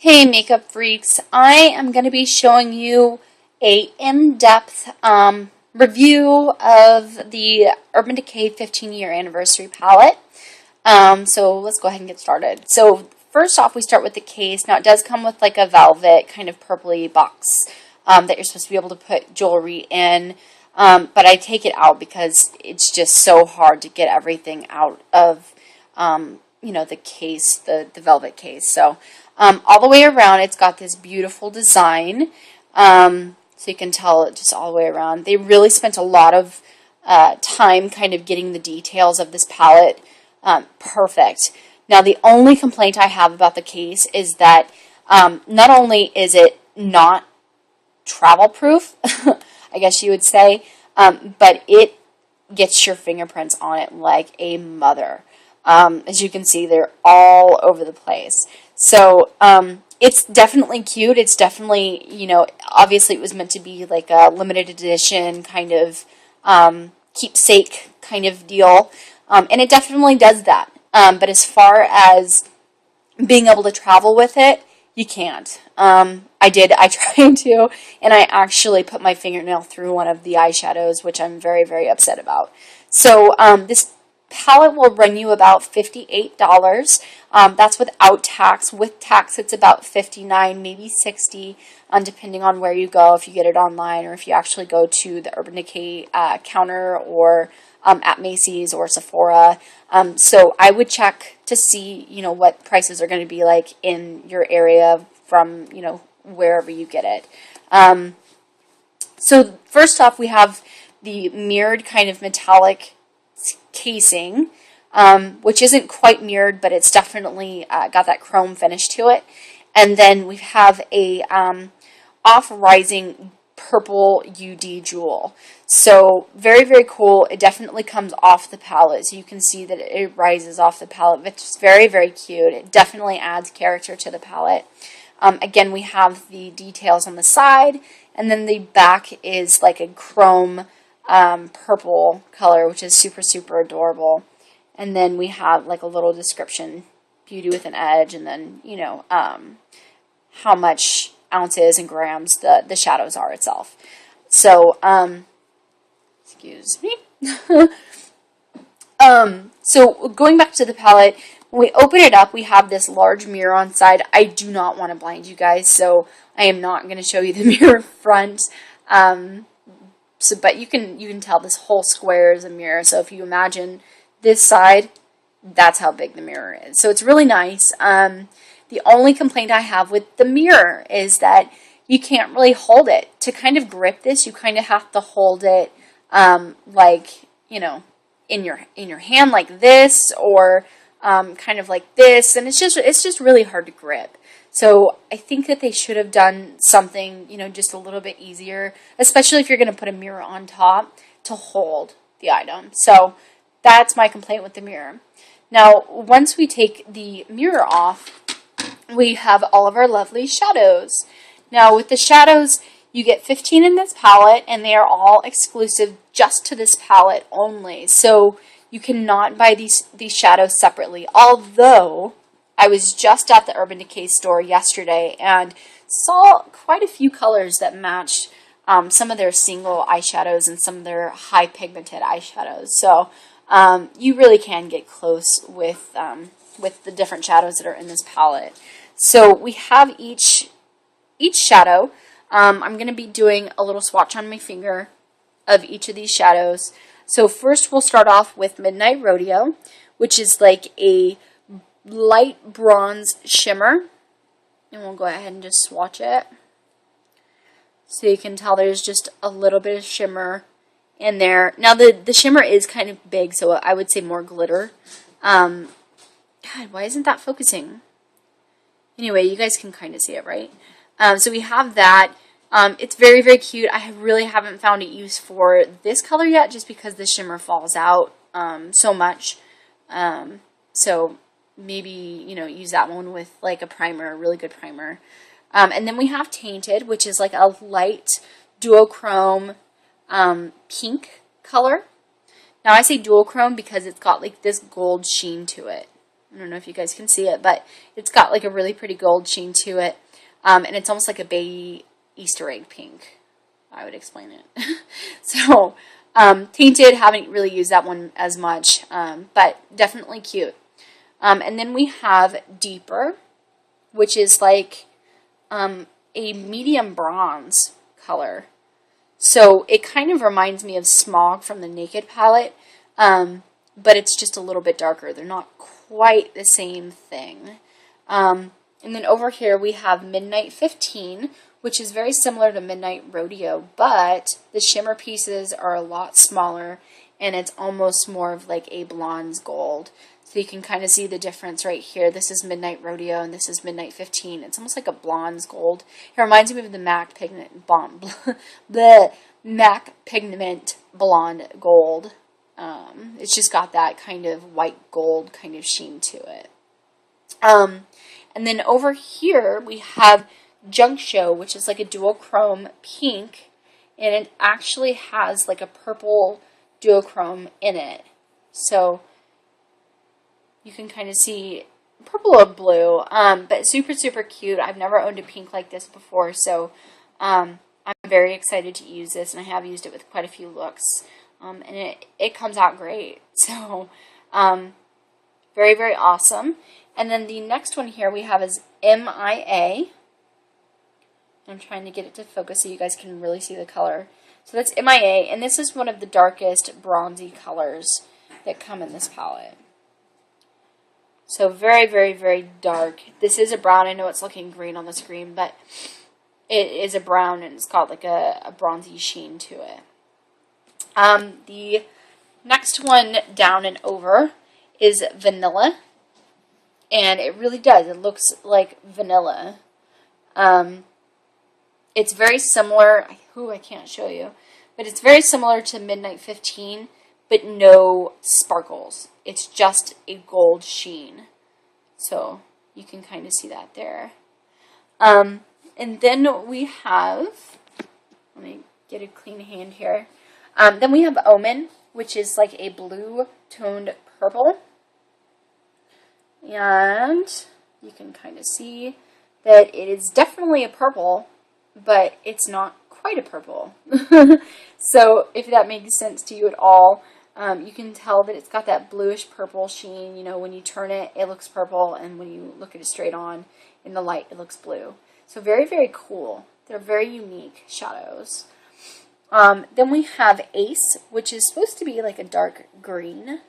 Hey makeup freaks, I am going to be showing you a in-depth review of the Urban Decay 15-year anniversary palette. So let's go ahead and get started. So first off, we start with the case. Now it does come with like a velvet kind of purpley box that you're supposed to be able to put jewelry in. But I take it out because it's just so hard to get everything out of the case, the velvet case. So all the way around, it's got this beautiful design. So you can tell it just all the way around. They really spent a lot of time kind of getting the details of this palette perfect. Now, the only complaint I have about the case is that not only is it not travel proof, I guess you would say, but it gets your fingerprints on it like a mother. As you can see, they're all over the place. So it's definitely cute. It's definitely, obviously it was meant to be like a limited edition kind of keepsake kind of deal. And it definitely does that. But as far as being able to travel with it, you can't. I tried to, and I actually put my fingernail through one of the eyeshadows, which I'm very, very upset about. So this palette will run you about $58. That's without tax. With tax, it's about $59, maybe $60, depending on where you go, if you get it online or if you actually go to the Urban Decay counter or at Macy's or Sephora. So I would check to see, what prices are going to be like in your area from, wherever you get it. So first off, we have the mirrored kind of metallic casing, which isn't quite mirrored, but it's definitely got that chrome finish to it. And then we have a off-rising purple UD jewel. So very, very cool. It definitely comes off the palette, so you can see that it rises off the palette, which is very, very cute. It definitely adds character to the palette. Again, we have the details on the side, and then the back is like a chrome purple color, which is super, super adorable. And then we have like a little description, beauty with an edge, and then, how much ounces and grams the shadows are itself. So, excuse me. So going back to the palette, when we open it up, we have this large mirror on side. I do not want to blind you guys, so I am not going to show you the mirror front. But you can tell this whole square is a mirror. So if you imagine this side, that's how big the mirror is. So it's really nice. The only complaint I have with the mirror is that you can't really hold it. To kind of grip this, you kind of have to hold it like, in your hand like this, or kind of like this, and it's just really hard to grip. So I think that they should have done something, just a little bit easier, especially if you're going to put a mirror on top to hold the item. So that's my complaint with the mirror. Now, once we take the mirror off, we have all of our lovely shadows. Now, with the shadows, you get 15 in this palette, and they are all exclusive just to this palette only. So you cannot buy these shadows separately, although I was just at the Urban Decay store yesterday and saw quite a few colors that matched some of their single eyeshadows and some of their high pigmented eyeshadows. So you really can get close with the different shadows that are in this palette. So we have each shadow. I'm going to be doing a little swatch on my finger of each of these shadows. So first we'll start off with Midnight Rodeo, which is like a light bronze shimmer, and we'll go ahead and just swatch it. So you can tell there's just a little bit of shimmer in there. Now the shimmer is kind of big, so I would say more glitter. God, why isn't that focusing? Anyway, you guys can kind of see it, right? So we have that. It's very, very cute. I really haven't found a use for this color yet, just because the shimmer falls out so much. So maybe, use that one with like a primer, a really good primer. And then we have Tainted, which is like a light duochrome pink color. Now I say duochrome because it's got like this gold sheen to it. I don't know if you guys can see it, but it's got like a really pretty gold sheen to it. And it's almost like a baby Easter egg pink. I would explain it. So, Tainted, haven't really used that one as much, but definitely cute. And then we have Deeper, which is like a medium bronze color. So it kind of reminds me of Smog from the Naked palette, but it's just a little bit darker. They're not quite the same thing. And then over here we have Midnight 15, which is very similar to Midnight Rodeo, but the shimmer pieces are a lot smaller, and it's almost more of like a bronze gold. So you can kind of see the difference right here. This is Midnight Rodeo, and this is Midnight 15. It's almost like a bronze gold. It reminds me of the MAC Pigment the MAC Pigment Blonde Gold. It's just got that kind of white gold kind of sheen to it. And then over here we have Junk Show, which is like a duochrome pink, and it actually has like a purple duochrome in it. So you can kind of see purple or blue, but super, super cute. I've never owned a pink like this before, so I'm very excited to use this, and I have used it with quite a few looks, and it comes out great. So very, very awesome. And then the next one here we have is MIA. I'm trying to get it to focus so you guys can really see the color. So that's MIA, and this is one of the darkest bronzy colors that come in this palette. So very, very, very dark. This is a brown. I know it's looking green on the screen, but it is a brown, and it's got like a bronzy sheen to it. The next one down and over is Vanilla, and it really does. It looks like vanilla. It's very similar. I can't show you, but it's very similar to Midnight 15, but no sparkles. It's just a gold sheen. So you can kind of see that there. And then we have, let me get a clean hand here. Then we have Omen, which is like a blue toned purple. And you can kind of see that it is definitely a purple, but it's not quite a purple. So if that makes sense to you at all, you can tell that it's got that bluish purple sheen. You know, when you turn it, it looks purple, and when you look at it straight on in the light, it looks blue. So very, very cool. They're very unique shadows. Then we have Ace, which is supposed to be like a dark green,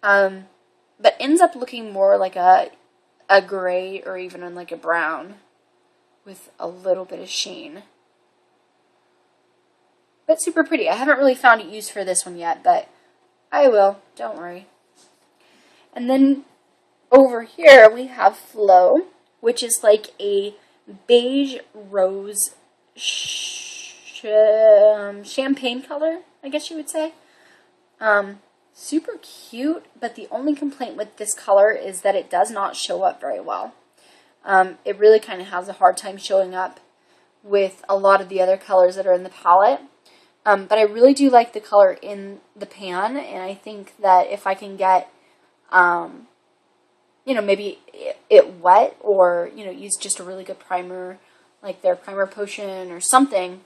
but ends up looking more like a gray or even like a brown with a little bit of sheen. But super pretty. I haven't really found it used for this one yet, but I will. Don't worry. And then over here we have Flow, which is like a beige rose champagne color, I guess you would say. Super cute, but the only complaint with this color is that it does not show up very well. It really kind of has a hard time showing up with a lot of the other colors that are in the palette. But I really do like the color in the pan, and I think that if I can get, you know, maybe it wet, or, you know, use just a really good primer, like their primer potion or something,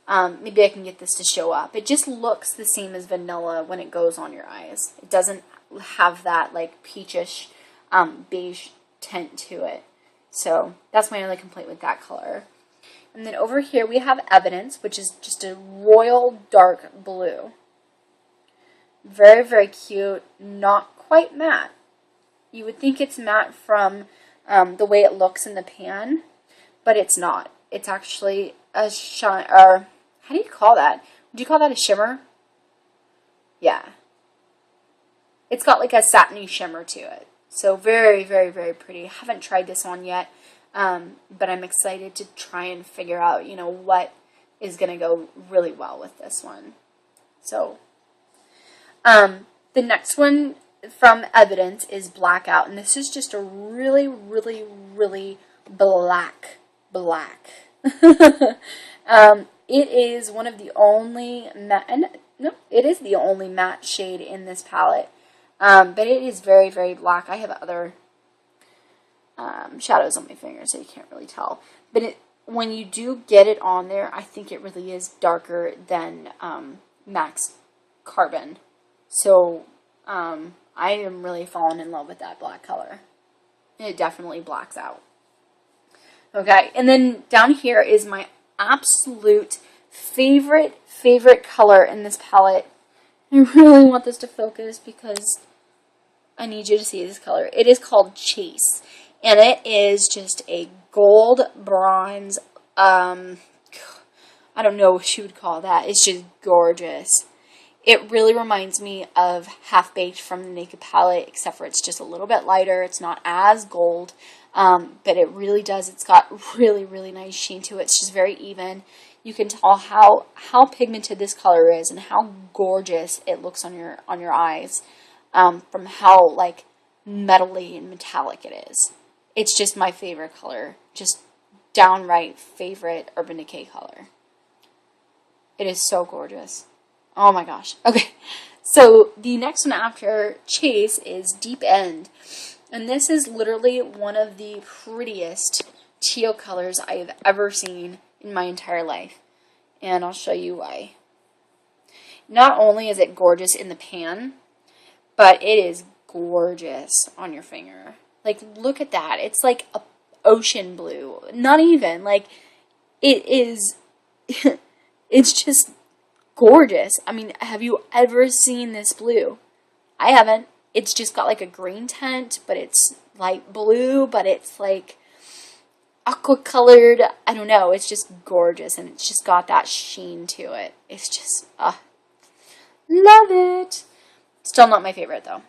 maybe I can get this to show up. It just looks the same as vanilla when it goes on your eyes. It doesn't have that, like, peachish, beige tint to it. So that's my only complaint with that color. And then over here we have Evidence, which is just a royal dark blue. Very, very cute. Not quite matte. You would think it's matte from the way it looks in the pan, but it's not. It's actually a shine, or how do you call that? Would you call that a shimmer? Yeah. It's got like a satiny shimmer to it. So very, very, very pretty. I haven't tried this on yet. But I'm excited to try and figure out, you know, what is going to go really well with this one. So, the next one from Evidence is Blackout, and this is just a really, really, really black. It is one of the only matte, no, it is the only matte shade in this palette. But it is very, very black. I have other shadows on my fingers, so you can't really tell. But when you do get it on there, I think it really is darker than Max Carbon. So I am really falling in love with that black color. It definitely blacks out. Okay, and then down here is my absolute favorite color in this palette. I really want this to focus because I need you to see this color. It is called Chase, and it is just a gold bronze, I don't know what you would call that. It's just gorgeous. It really reminds me of Half Baked from the Naked palette, except for it's just a little bit lighter. It's not as gold, but it really does. It's got really, really nice sheen to it. It's just very even. You can tell how pigmented this color is and how gorgeous it looks on your eyes, from how like metally and metallic it is. It's just my favorite color, just downright favorite Urban Decay color. It is so gorgeous. Oh my gosh. Okay, so the next one after Chase is Deep End. And this is literally one of the prettiest teal colors I have ever seen in my entire life. And I'll show you why. Not only is it gorgeous in the pan, but it is gorgeous on your finger. Like, look at that. It's like a ocean blue. Not even. Like, it is... it's just gorgeous. I mean, have you ever seen this blue? I haven't. It's just got like a green tint, but it's light blue, but it's like aqua colored. I don't know. It's just gorgeous, and it's just got that sheen to it. It's just, love it. Still not my favorite though.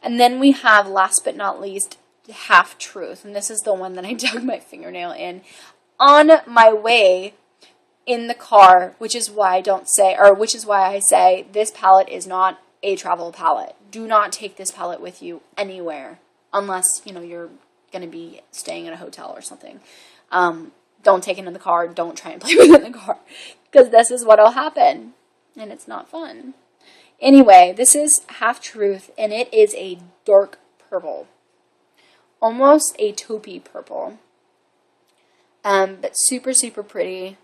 And then we have, last but not least, Half Truth, and this is the one that I dug my fingernail in on my way in the car, which is why I say this palette is not a travel palette. Do not take this palette with you anywhere unless, you know, you're going to be staying in a hotel or something. Don't take it in the car. Don't try and play with it in the car, because this is what'll happen, and it's not fun. Anyway, this is Half Truth, and it is a dark purple, almost a taupey purple, but super, super pretty.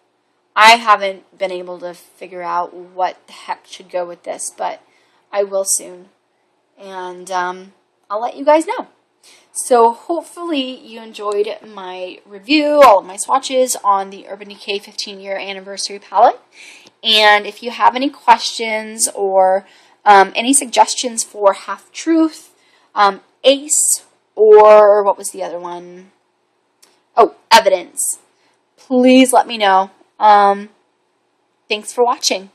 I haven't been able to figure out what the heck should go with this, but I will soon. And I'll let you guys know. So hopefully you enjoyed my review, all of my swatches on the Urban Decay 15-year anniversary palette. And if you have any questions or any suggestions for Half Truth, Ace, or what was the other one? Oh, Evidence. Please let me know. Thanks for watching.